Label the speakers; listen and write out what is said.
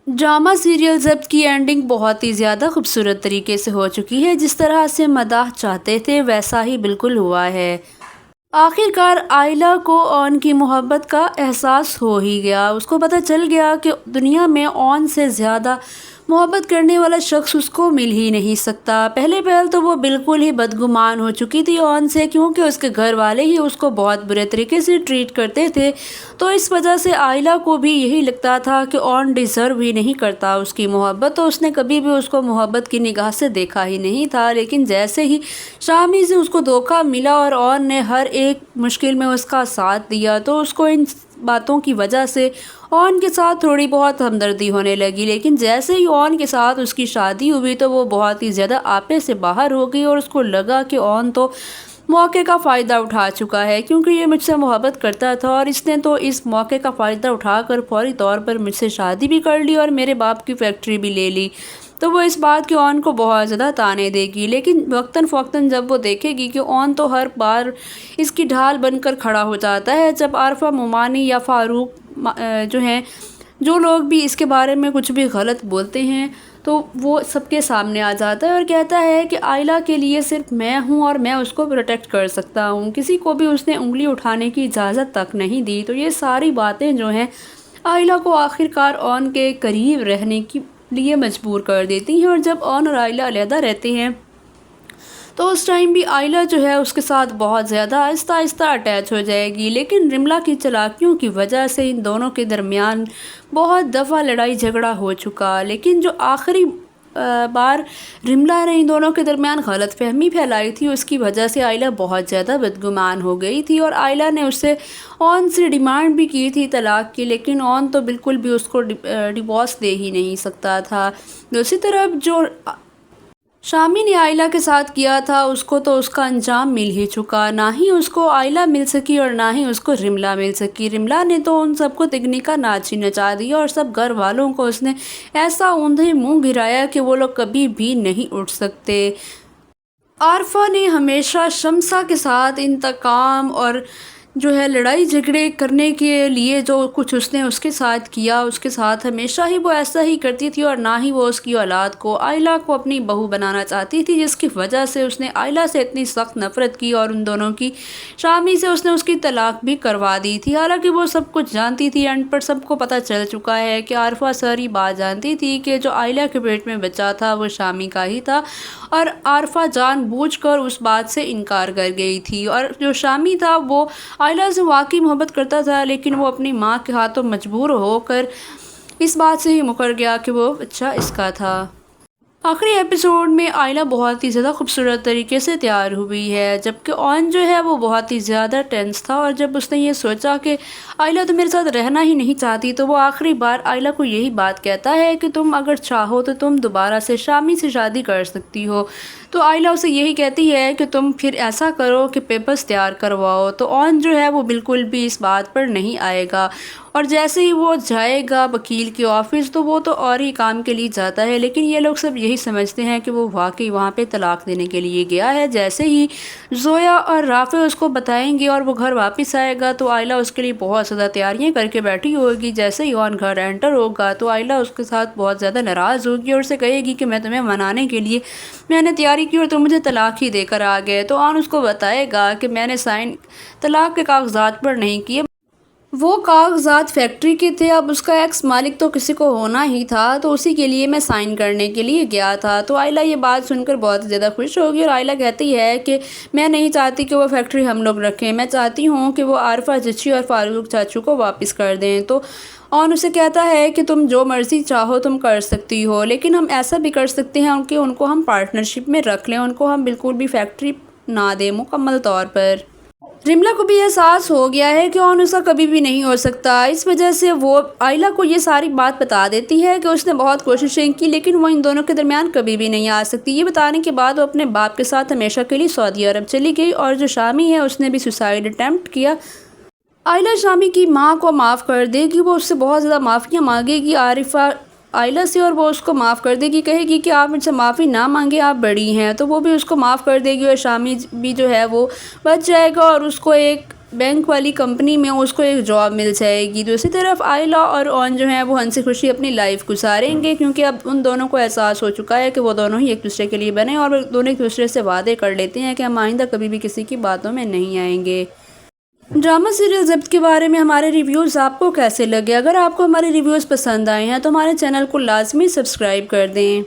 Speaker 1: Drama serial ज़ब्त की ending बहुत ही ज़्यादा खूबसूरत तरीके से हो चुकी है। जिस तरह से मदाह चाहते थे वैसा ही बिल्कुल हुआ है। आखिरकार आयला को ऑन की मोहब्बत का एहसास हो ही गया। उसको पता चल गया कि दुनिया में ऑन से ज़्यादा मोहब्बत करने वाला शख्स उसको मिल ही नहीं सकता। पहले पहल तो वो बिल्कुल ही बदगुमान हो चुकी थी ऑन से, क्योंकि उसके घर वाले ही उसको बहुत बुरे तरीके से ट्रीट करते थे। तो इस वजह से आयला को भी यही लगता था कि ऑन डिज़र्व ही नहीं करता उसकी मोहब्बत, तो उसने कभी भी उसको मोहब्बत की निगाह से देखा ही नहीं था। लेकिन जैसे ही शामी से उसको धोखा मिला और ऑन ने हर एक मुश्किल में उसका साथ दिया, तो उसको इन बातों की वजह से ऑन के साथ थोड़ी बहुत हमदर्दी होने लगी। लेकिन जैसे ही ऑन के साथ उसकी शादी हुई तो वो बहुत ही ज़्यादा आपे से बाहर हो गई और उसको लगा कि ऑन तो मौके का फ़ायदा उठा चुका है, क्योंकि ये मुझसे मोहब्बत करता था और इसने तो इस मौके का फ़ायदा उठाकर फौरी तौर पर मुझसे शादी भी कर ली और मेरे बाप की फैक्ट्री भी ले ली। तो वो इस बात की ऑन को बहुत ज़्यादा ताने देगी। लेकिन वक्तन फ़ौक्तन जब वो देखेगी कि ऑन तो हर बार इसकी ढाल बनकर खड़ा हो जाता है, जब आरफा मोमानी या फ़ारूक जो हैं, जो लोग भी इसके बारे में कुछ भी गलत बोलते हैं, तो वो सबके सामने आ जाता है और कहता है कि आयला के लिए सिर्फ मैं हूँ और मैं उसको प्रोटेक्ट कर सकता हूँ। किसी को भी उसने उंगली उठाने की इजाज़त तक नहीं दी। तो ये सारी बातें जो हैं आयला को आखिरकार ऑन के करीब रहने के लिए मजबूर कर देती हैं। और जब ऑन और आयला अलहदा रहते हैं तो उस टाइम भी आयला जो है उसके साथ बहुत ज़्यादा आहिस्ता आहिस्ता अटैच हो जाएगी। लेकिन रिमला की चालाकियों की वजह से इन दोनों के दरमियान बहुत दफ़ा लड़ाई झगड़ा हो चुका। लेकिन जो आखिरी बार रिमला ने इन दोनों के दरमियान गलत फहमी फैलाई थी, उसकी वजह से आयला बहुत ज़्यादा बदगुमान हो गई थी और आयला ने उससे ऑन से डिमांड भी की थी तलाक़ की। लेकिन ऑन तो बिल्कुल भी उसको डिवोर्स दे ही नहीं सकता था। दूसरी तरफ जो शामी ने आयला के साथ किया था उसको तो उसका अंजाम मिल ही चुका। ना ही उसको आयला मिल सकी और ना ही उसको रिमला मिल सकी। रिमला ने तो उन सबको तिगनी का नाच ही नचा दिया और सब घर वालों को उसने ऐसा ऊंधे मुंह गिराया कि वो लोग कभी भी नहीं उठ सकते। आरफा ने हमेशा शम्सा के साथ इंतकाम और जो है लड़ाई झगड़े करने के लिए जो कुछ उसने उसके साथ किया, उसके साथ हमेशा ही वो ऐसा ही करती थी और ना ही वो उसकी औलाद को आयला को अपनी बहू बनाना चाहती थी, जिसकी वजह से उसने आयला से इतनी सख्त नफ़रत की और उन दोनों की शामी से उसने उसकी तलाक भी करवा दी थी। हालांकि वो सब कुछ जानती थी, एंड पर सबको पता चल चुका है कि आरफा सारी बात जानती थी कि जो आयला के पेट में बच्चा था वो शामी का ही था और आरफा जानबूझकर उस बात से इनकार कर गई थी। और जो शामी था वो आयला से वाकई मोहब्बत करता था, लेकिन वो अपनी माँ के हाथों मजबूर होकर इस बात से ही मुकर गया कि वो बच्चा इसका था। आखिरी एपिसोड में आयला बहुत ही ज़्यादा खूबसूरत तरीके से तैयार हुई है, जबकि ऑन जो है वो बहुत ही ज़्यादा टेंस था। और जब उसने ये सोचा कि आयला तो मेरे साथ रहना ही नहीं चाहती, तो वो आखिरी बार आयला को यही बात कहता है कि तुम अगर चाहो तो तुम दोबारा से शामी से शादी कर सकती हो। तो आयला उसे यही कहती है कि तुम फिर ऐसा करो कि पेपर्स तैयार करवाओ। तो ऑन जो है वो बिल्कुल भी इस बात पर नहीं आएगा और जैसे ही वो जाएगा वकील के ऑफिस तो वो तो और ही काम के लिए जाता है। लेकिन ये लोग सब यही समझते हैं कि वो वाकई वहाँ पे तलाक देने के लिए गया है। जैसे ही जोया और राफे उसको बताएंगे और वो घर वापस आएगा तो आयला उसके लिए बहुत ज़्यादा तैयारियाँ करके बैठी होगी। जैसे ही ऑन घर एंटर होगा तो आयला उसके साथ बहुत ज़्यादा नाराज़ होगी और उसे कहेगी कि मैं तुम्हें मनाने के लिए मैंने तैयारी की और तुम मुझे तलाक ही देकर आ गए। तो ऑन उसको बताएगा कि मैंने साइन तलाक के कागजात पर नहीं किए, वो कागजात फैक्ट्री के थे, अब उसका एक्स मालिक तो किसी को होना ही था, तो उसी के लिए मैं साइन करने के लिए गया था। तो आयला ये बात सुनकर बहुत ज़्यादा खुश होगी और आयला कहती है कि मैं नहीं चाहती कि वो फैक्ट्री हम लोग रखें, मैं चाहती हूँ कि वो आरफा चची और फारूक चाचू को वापस कर दें। तो ऑन उसे कहता है कि तुम जो मर्ज़ी चाहो तुम कर सकती हो, लेकिन हम ऐसा भी कर सकते हैं कि उनको हम पार्टनरशिप में रख लें, उनको हम बिल्कुल भी फैक्ट्री ना दें मुकम्मल तौर पर। रिमला को भी एहसास हो गया है कि ऑन उसका कभी भी नहीं हो सकता। इस वजह से वो आयला को ये सारी बात बता देती है कि उसने बहुत कोशिशें की लेकिन वो इन दोनों के दरमियान कभी भी नहीं आ सकती। ये बताने के बाद वो अपने बाप के साथ हमेशा के लिए सऊदी अरब चली गई और जो शामी है उसने भी सुसाइड अटैम्प्ट किया। आयला शामी की माँ को माफ़ कर देगी, वो उससे बहुत ज़्यादा माफ़ियाँ मांगेगी आरिफा आयला से और वो उसको माफ़ कर देगी, कहेगी कि आप मुझसे माफ़ी ना मांगे, आप बड़ी हैं, तो वो भी उसको माफ़ कर देगी और शामी भी जो है वो बच जाएगा और उसको एक बैंक वाली कंपनी में उसको एक जॉब मिल जाएगी। दूसरी तरफ आयला और ऑन जो हैं वो हंसी खुशी अपनी लाइफ गुजारेंगे, क्योंकि अब उन दोनों को एहसास हो चुका है कि वो दोनों ही एक दूसरे के लिए बने और वो दोनों एक दूसरे से वादे कर लेते हैं कि हम आइंदा कभी भी किसी की बातों में नहीं आएंगे। ड्रामा सीरियल ज़ब्त के बारे में हमारे रिव्यूज़ आपको कैसे लगे? अगर आपको हमारे रिव्यूज़ पसंद आए हैं तो हमारे चैनल को लाजमी सब्सक्राइब कर दें।